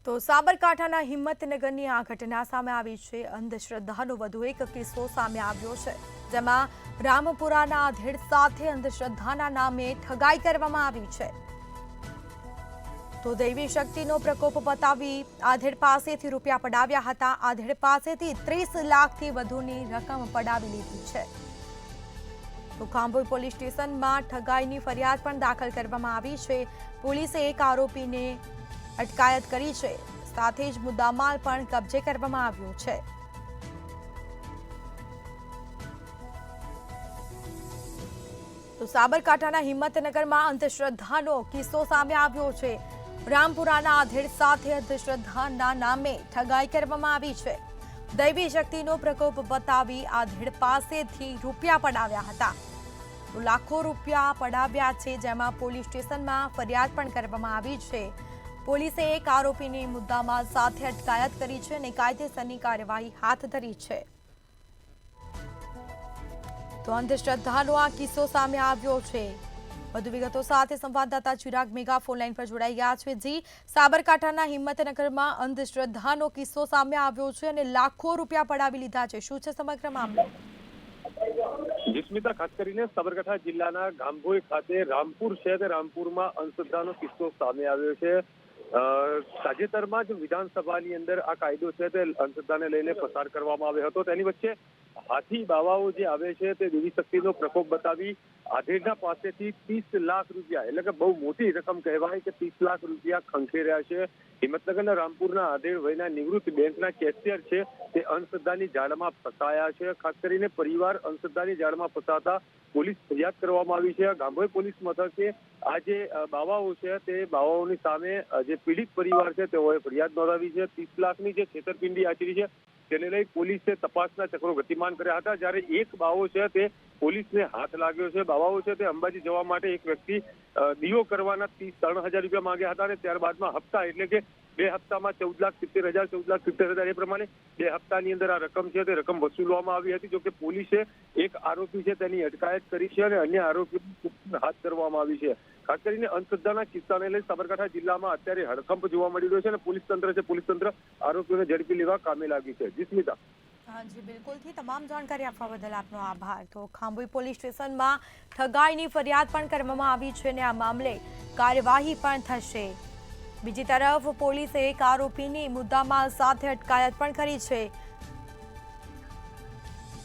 તો સાબરકાંઠાના હિંમતનગરની આ ઘટના સામે આવી છે। અંધશ્રદ્ધાનો વધુ એક કિસ્સો સામે આવ્યો છે, જેમાં રામપુરાના આધેડ સાથે અંધશ્રદ્ધાના નામે ઠગાઈ કરવામાં આવી છે। તો દૈવી શક્તિનો પ્રકોપ બતાવી આધેડ પાસેથી રૂપિયા પડાવ્યા હતા। આધેડ પાસેથી 30 લાખથી વધુની રકમ પડાવી લીધી છે। તો કાંભોઈ પોલીસ સ્ટેશનમાં ઠગાઈની ફરિયાદ પણ દાખલ કરવામાં આવી છે। પોલીસે એક આરોપીને અટકાયત કરી છે, સાથે જ મુદ્દામાલ પણ કબજે કરવામાં આવ્યો છે। તો સાબરકાંઠાના હિંમતનગરમાં અંધશ્રદ્ધાનો કિસ્સો સામે આવ્યો છે। રામપુરાના આધેડ સાથે અંધશ્રદ્ધાના નામે ઠગાઈ કરવામાં આવી છે। દૈવી શક્તિનો પ્રકોપ બતાવી આધેડ પાસેથી રૂપિયા પડાવ્યા હતા। તો લાખો રૂપિયા પડાવ્યા છે, જેમાં પોલીસ સ્ટેશનમાં ફરિયાદ પણ કરવામાં આવી છે। પોલીસે એક આરોપીની મુદ્દામાલ સાથે અટકાયત કરી છે અને કાયદેસરની કાર્યવાહી હાથ ધરી છે। તો અંધશ્રદ્ધાનો આ કિસ્સો સામે આવ્યો છે। વધુ વિગતો સાથે સંવાદદાતા ચિરાગ મેઘા ફોનલાઈન પર જોડાઈ ગયા છે। જી, સાબરકાંઠાના હિંમતનગરમાં અંધશ્રદ્ધાનો કિસ્સો સામે આવ્યો છે અને લાખો રૂપિયા પડાવી લીધા છે। શું છે સમગ્ર મામલો? જીસ્મિતા, ખાસ કરીને સાબરકાંઠા જિલ્લાના ગાંભોઈ ખાતે રામપુર છે તે રામપુરમાં અંધશ્રદ્ધાનો કિસ્સો સામે આવ્યો છે। તાજેતરમાં જ વિધાનસભાની અંદર આ કાયદો છે તે અંધશ્રદ્ધાને લઈને પસાર કરવામાં આવ્યો હતો। તેની વચ્ચે હાથી બાવાઓ જે આવે છે તે દેવી શક્તિનો પ્રકોપ બતાવી આધેડના પાસેથી 30 લાખ રૂપિયા, એટલે કે બહુ મોટી રકમ કહેવાય કે 30 લાખ રૂપિયા ખંખેર્યા છે। હિંમતનગરના રામપુરના આધેડ વયના નિવૃત્ત બેંકના કેશિયર છે તે અંધશ્રદ્ધાની જાળમાં ફસાયા છે। ખાસ કરીને પરિવાર અંધશ્રદ્ધાની જાળમાં ફસાતા પોલીસ ફરિયાદ કરવામાં આવી છે। ગાંભોઈ પોલીસ મથકે આ જે બાવાઓ છે તે બાવાઓની સામે જે પીડિત પરિવાર છે તેઓએ ફરિયાદ નોંધાવી છે। 30 લાખની જે છેતરપિંડી આચરી છે તેને લઈ પોલીસે તપાસના ચક્રો ગતિમાન કર્યા હતા। જ્યારે એક બાવો છે તે પોલીસને હાથ લાગ્યો છે। બાવાઓ છે તે અંબાજી જવા માટે એક વ્યક્તિ દીવો કરવાના 3,000 રૂપિયા માંગ્યા હતા અને ત્યારબાદમાં હપ્તા, એટલે કે 2 હપ્તામાં 14,70,000 14,70,000 એ પ્રમાણે 2 હપ્તાની અંદર આ રકમ છે તે રકમ વસૂલવામાં આવી હતી। જોકે પોલીસે એક આરોપી છે તેની અટકાયત કરી છે અને અન્ય આરોપી હાથ ધરવામાં આવી છે। ખાસ કરીને અંધશ્રદ્ધાના કિસ્સાને લઈ સાબરકાંઠા જિલ્લામાં અત્યારે હડકંપ જોવા મળી રહ્યો છે અને પોલીસ તંત્ર આરોપીઓને ઝડપી લેવા કામે લાગી છે। જીસ્મિતા। જી બિલકુલથી તમામ જાણકારી આપવા બદલ આપનો આભાર। તો ખાંભોઈ પોલીસ સ્ટેશનમાં ઠગાઈની ફરિયાદ પણ કરવામાં આવી છે અને આ મામલે કાર્યવાહી પણ થશે। બીજી તરફ પોલીસે એક આરોપીની મુદ્દામાલ સાથે અટકાયત પણ કરી છે।